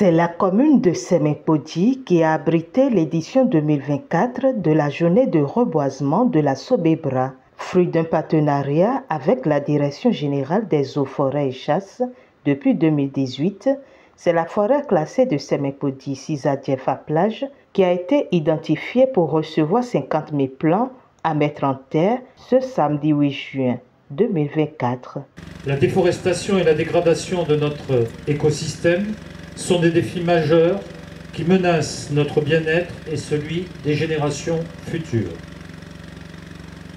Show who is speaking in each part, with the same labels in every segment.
Speaker 1: C'est la commune de Semekpodji qui a abrité l'édition 2024 de la journée de reboisement de la Sobebra, fruit d'un partenariat avec la Direction générale des eaux, forêts et chasses. Depuis 2018, c'est la forêt classée de Semekpodji Sizadjefa Plage qui a été identifiée pour recevoir 50 000 plants à mettre en terre ce samedi 8 juin 2024.
Speaker 2: La déforestation et la dégradation de notre écosystème sont des défis majeurs qui menacent notre bien-être et celui des générations futures.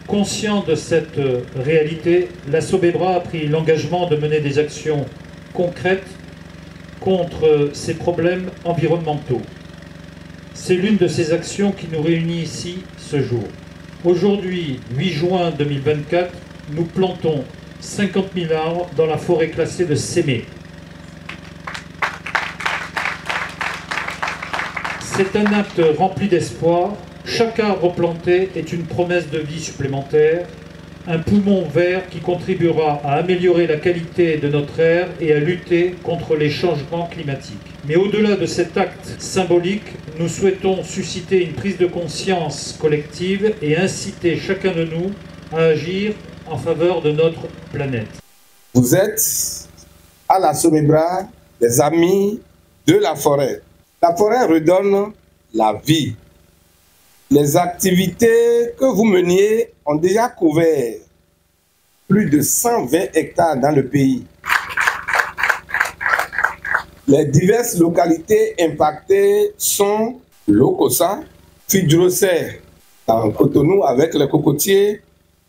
Speaker 2: Conscient de cette réalité, la Sobebra a pris l'engagement de mener des actions concrètes contre ces problèmes environnementaux. C'est l'une de ces actions qui nous réunit ici ce jour. Aujourd'hui, 8 juin 2024, nous plantons 50 000 arbres dans la forêt classée de Sémé. C'est un acte rempli d'espoir. Chaque arbre planté est une promesse de vie supplémentaire, un poumon vert qui contribuera à améliorer la qualité de notre air et à lutter contre les changements climatiques. Mais au-delà de cet acte symbolique, nous souhaitons susciter une prise de conscience collective et inciter chacun de nous à agir en faveur de notre planète.
Speaker 3: Vous êtes à la Sobebra des amis de la forêt. La forêt redonne la vie. Les activités que vous meniez ont déjà couvert plus de 120 hectares dans le pays. Les diverses localités impactées sont Lokossa, Fidjrosser, dans Cotonou avec les cocotiers,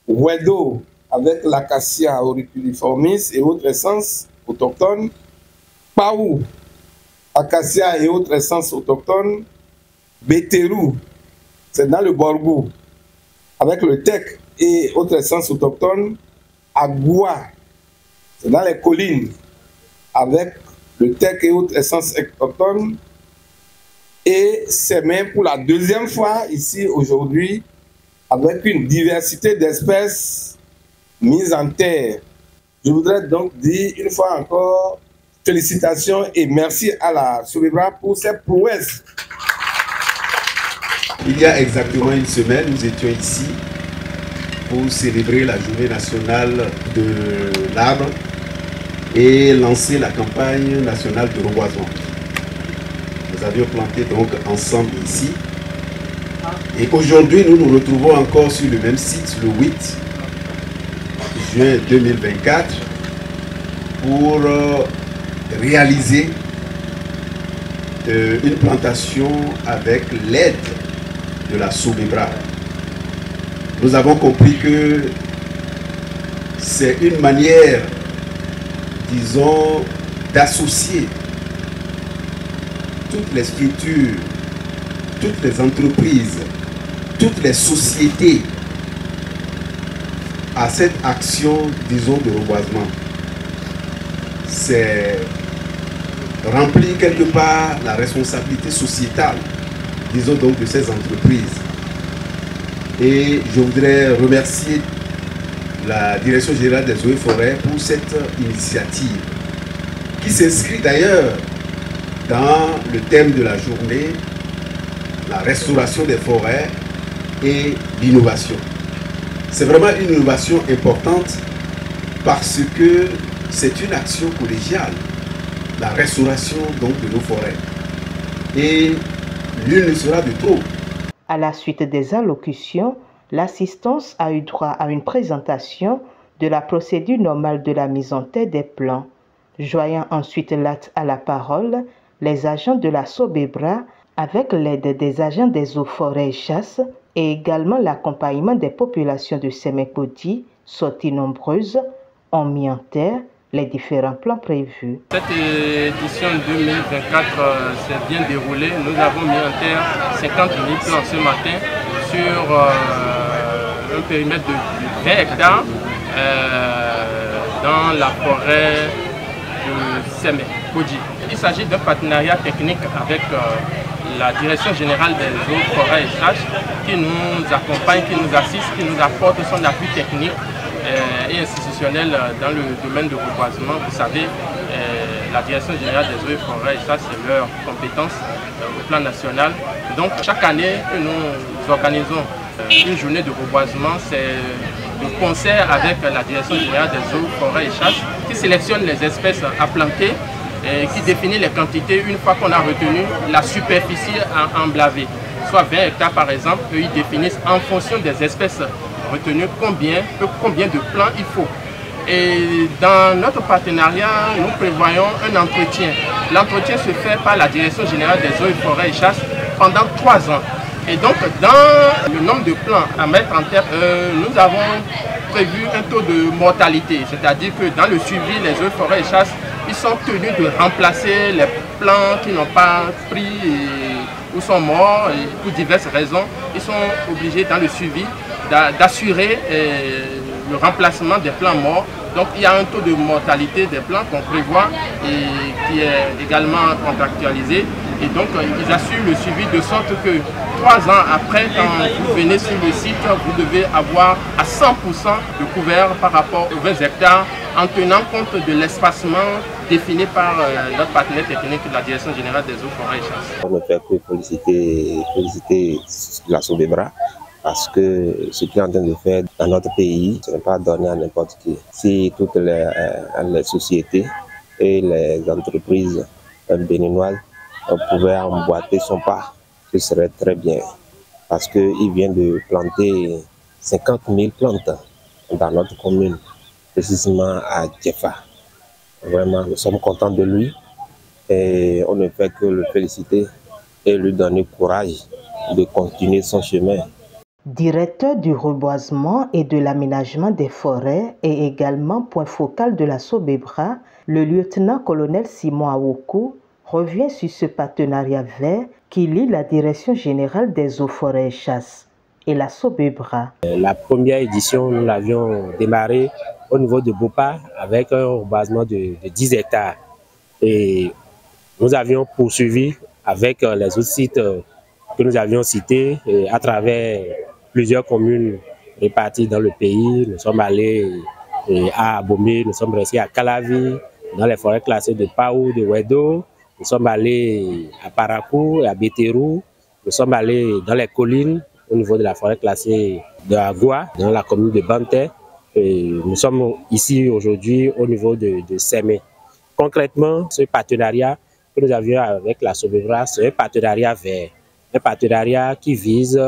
Speaker 3: Wedo avec l'acacia auriculiformis et autres essences autochtones, Paou, acacia et autres essences autochtones, Béterou, c'est dans le Borgou, avec le teck et autres essences autochtones, Agoua, c'est dans les collines, avec le teck et autres essences autochtones, et Sémé pour la deuxième fois ici aujourd'hui, avec une diversité d'espèces mises en terre. Je voudrais donc dire une fois encore félicitations et merci à la Sobebra pour cette prouesse.
Speaker 4: Il y a exactement une semaine, nous étions ici pour célébrer la journée nationale de l'arbre et lancer la campagne nationale de reboisement. Nous avions planté donc ensemble ici. Et aujourd'hui, nous nous retrouvons encore sur le même site le 8 juin 2024 pour réaliser une plantation avec l'aide de la Sobebra. Nous avons compris que c'est une manière, disons, d'associer toutes les structures, toutes les entreprises, toutes les sociétés à cette action, disons, de reboisement. C'est remplir quelque part la responsabilité sociétale, disons donc, de ces entreprises. Et je voudrais remercier la Direction générale des eaux et forêts pour cette initiative, qui s'inscrit d'ailleurs dans le thème de la journée, la restauration des forêts et l'innovation. C'est vraiment une innovation importante parce que c'est une action collégiale, la restauration donc de nos forêts. Et nul ne sera de trop.
Speaker 1: À la suite des allocutions, l'assistance a eu droit à une présentation de la procédure normale de la mise en terre des plants. Joignant ensuite l'acte à la parole, les agents de la Sobebra, avec l'aide des agents des eaux, forêts et chasses, et également l'accompagnement des populations de Semekpodji, sorties nombreuses, ont mis en terre les différents plans prévus.
Speaker 5: Cette édition 2024 s'est bien déroulée. Nous avons mis en terre 50 000 plants ce matin sur un périmètre de 20 hectares dans la forêt de Semekpodji. Il s'agit d'un partenariat technique avec la Direction générale des eaux, forêts et chasses qui nous accompagne, qui nous assiste, qui nous apporte son appui technique et institutionnelle dans le domaine de reboisement. Vous savez, la Direction générale des eaux et forêts, et ça c'est leur compétence au plan national. Donc chaque année que nous organisons une journée de reboisement, c'est de concert avec la Direction générale des eaux, forêts et chasse qui sélectionne les espèces à planter et qui définit les quantités une fois qu'on a retenu la superficie à emblaver. Soit 20 hectares par exemple, eux ils définissent en fonction des espèces retenues combien de plants il faut. Et dans notre partenariat, nous prévoyons un entretien. L'entretien se fait par la Direction générale des eaux et forêts et chasse pendant 3 ans. Et donc, dans le nombre de plants à mettre en terre, nous avons prévu un taux de mortalité. C'est-à-dire que dans le suivi, les eaux et forêts et chasse, ils sont tenus de remplacer les plants qui n'ont pas pris ou sont morts et pour diverses raisons. Ils sont obligés dans le suivi d'assurer le remplacement des plants morts. Donc il y a un taux de mortalité des plants qu'on prévoit et qui est également contractualisé. Et donc ils assurent le suivi de sorte que 3 ans après, quand vous venez sur le site, vous devez avoir à 100% de couvert par rapport aux 20 hectares en tenant compte de l'espacement défini par notre partenaire technique de la Direction générale des eaux, forêts et chasse.
Speaker 6: On ne peut que féliciter la Sobebra parce que ce qu'il est en train de faire dans notre pays, ce n'est pas donné à n'importe qui. Si toutes les sociétés et les entreprises béninoises pouvaient emboîter son pas, ce serait très bien. Parce qu'il vient de planter 50 000 plantes dans notre commune, précisément à Djefa. Vraiment, nous sommes contents de lui et on ne fait que le féliciter et lui donner courage de continuer son chemin.
Speaker 1: Directeur du reboisement et de l'aménagement des forêts et également point focal de la Sobebra, le lieutenant-colonel Simon Awoko revient sur ce partenariat vert qui lie la Direction générale des eaux, forêts et chasse et la Sobebra.
Speaker 7: La première édition, nous l'avions démarré au niveau de Bopa avec un reboisement de 10 hectares. Et nous avions poursuivi avec les autres sites que nous avions cités à travers plusieurs communes réparties dans le pays. Nous sommes allés à Abomey, nous sommes restés à Calavi, dans les forêts classées de Paou, de Wedo. Nous sommes allés à Parakou et à Béterou. Nous sommes allés dans les collines au niveau de la forêt classée de Agua, dans la commune de Banté. Et nous sommes ici aujourd'hui au niveau de Sémé. Concrètement, ce partenariat que nous avions avec la Sobebra, c'est un partenariat vert. Un partenariat qui vise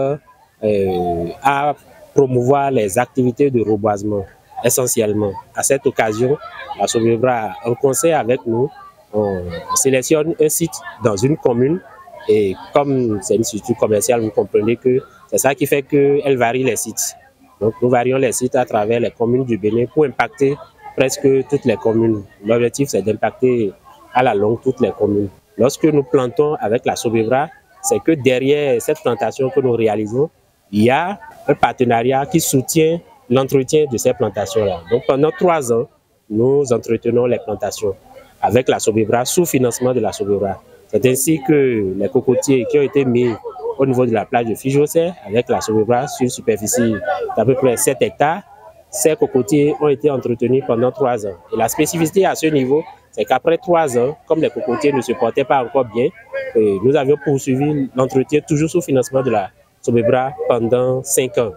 Speaker 7: à promouvoir les activités de reboisement essentiellement. À cette occasion, la Sobebra, en conseil avec nous, on sélectionne un site dans une commune et comme c'est une structure commerciale, vous comprenez que c'est ça qui fait qu'elle varie les sites. Donc nous varions les sites à travers les communes du Bénin pour impacter presque toutes les communes. L'objectif c'est d'impacter à la longue toutes les communes. Lorsque nous plantons avec la Sobebra, c'est que derrière cette plantation que nous réalisons, il y a un partenariat qui soutient l'entretien de ces plantations-là. Donc pendant 3 ans, nous entretenons les plantations avec la Sobebra, sous financement de la Sobebra. C'est ainsi que les cocotiers qui ont été mis au niveau de la plage de Fijosé avec la Sobebra sur une superficie d'à peu près 7 hectares, ces cocotiers ont été entretenus pendant 3 ans. Et la spécificité à ce niveau, c'est qu'après 3 ans, comme les cocotiers ne se portaient pas encore bien, nous avions poursuivi l'entretien toujours sous financement de la Sobebra pendant 5 ans.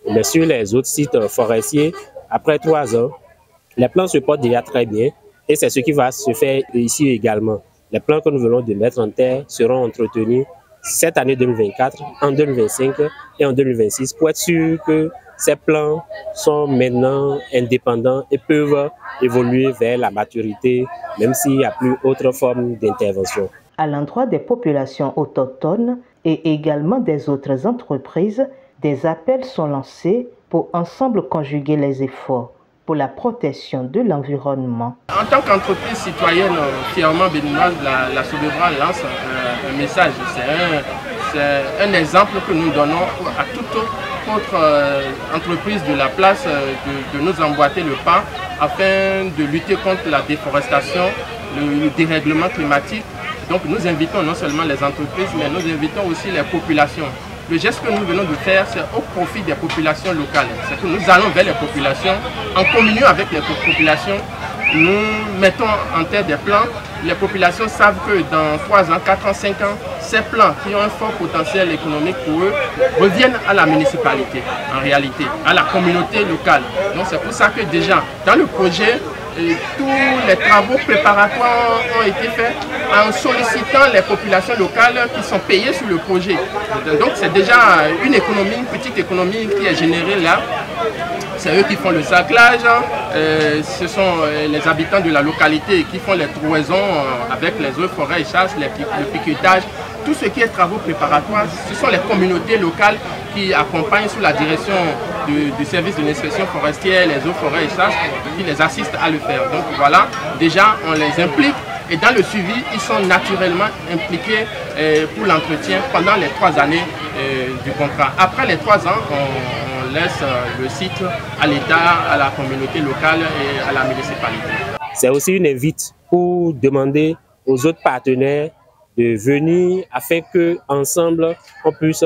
Speaker 7: Mais sur les autres sites forestiers, après 3 ans, les plants se portent déjà très bien et c'est ce qui va se faire ici également. Les plants que nous venons de mettre en terre seront entretenus cette année 2024, en 2025 et en 2026 pour être sûr que ces plants sont maintenant indépendants et peuvent évoluer vers la maturité, même s'il n'y a plus autre forme d'intervention.
Speaker 1: À l'endroit des populations autochtones et également des autres entreprises, des appels sont lancés pour ensemble conjuguer les efforts pour la protection de l'environnement.
Speaker 5: En tant qu'entreprise citoyenne fièrement béninoise, la Sobebra lance un message. C'est un exemple que nous donnons à toute autre entreprise de la place de nous emboîter le pas afin de lutter contre la déforestation, le dérèglement climatique. Donc nous invitons non seulement les entreprises, mais nous invitons aussi les populations le geste que nous venons de faire, c'est au profit des populations locales. C'est que nous allons vers les populations, en communion avec les populations, nous mettons en tête des plans. Les populations savent que dans 3 ans, 4 ans, 5 ans, ces plans qui ont un fort potentiel économique pour eux reviennent à la municipalité, en réalité, à la communauté locale. Donc c'est pour ça que déjà, dans le projet, tous les travaux préparatoires ont été faits en sollicitant les populations locales qui sont payées sur le projet. Donc c'est déjà une économie, une petite économie qui est générée là. C'est eux qui font le saclage, ce sont les habitants de la localité qui font les trouaisons avec les eaux, forêts et chasses, le piquetage. Tout ce qui est travaux préparatoires, ce sont les communautés locales qui accompagnent sous la direction du service de l'inspection forestière, les eaux, forêts et chasses, qui les assistent à le faire. Donc voilà, déjà on les implique et dans le suivi, ils sont naturellement impliqués pour l'entretien pendant les 3 années du contrat. Après les 3 ans, on laisse le site à l'État, à la communauté locale et à la municipalité.
Speaker 7: C'est aussi une invite pour demander aux autres partenaires de venir afin qu'ensemble on puisse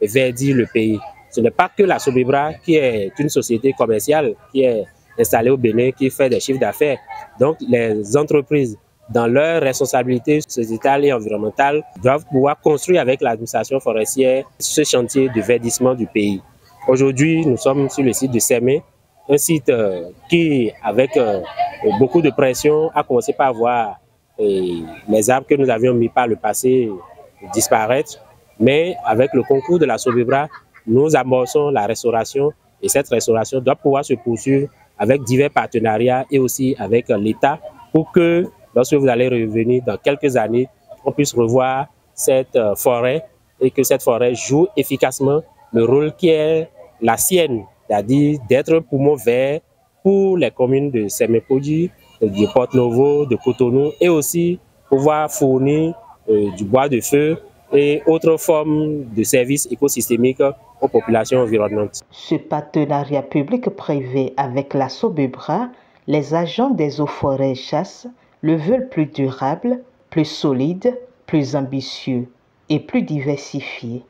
Speaker 7: verdir le pays. Ce n'est pas que la Sobebra qui est une société commerciale qui est installée au Bénin, qui fait des chiffres d'affaires. Donc les entreprises, dans leur responsabilité sociétale et environnementale, doivent pouvoir construire avec l'administration forestière ce chantier de verdissement du pays. Aujourd'hui, nous sommes sur le site de Sémé, un site qui, avec beaucoup de pression, a commencé par voir les arbres que nous avions mis par le passé disparaître. Mais avec le concours de la Sobebra, nous amorçons la restauration et cette restauration doit pouvoir se poursuivre avec divers partenariats et aussi avec l'État pour que, lorsque vous allez revenir dans quelques années, on puisse revoir cette forêt et que cette forêt joue efficacement le rôle qui est la sienne, c'est-à-dire d'être un poumon vert pour les communes de Sémé-Podji, de Porte-Novo, de Cotonou et aussi pouvoir fournir du bois de feu et autres formes de services écosystémiques aux populations environnantes.
Speaker 1: Ce partenariat public-privé avec la Sobebra, les agents des eaux forêts et chasses le veulent plus durable, plus solide, plus ambitieux et plus diversifié.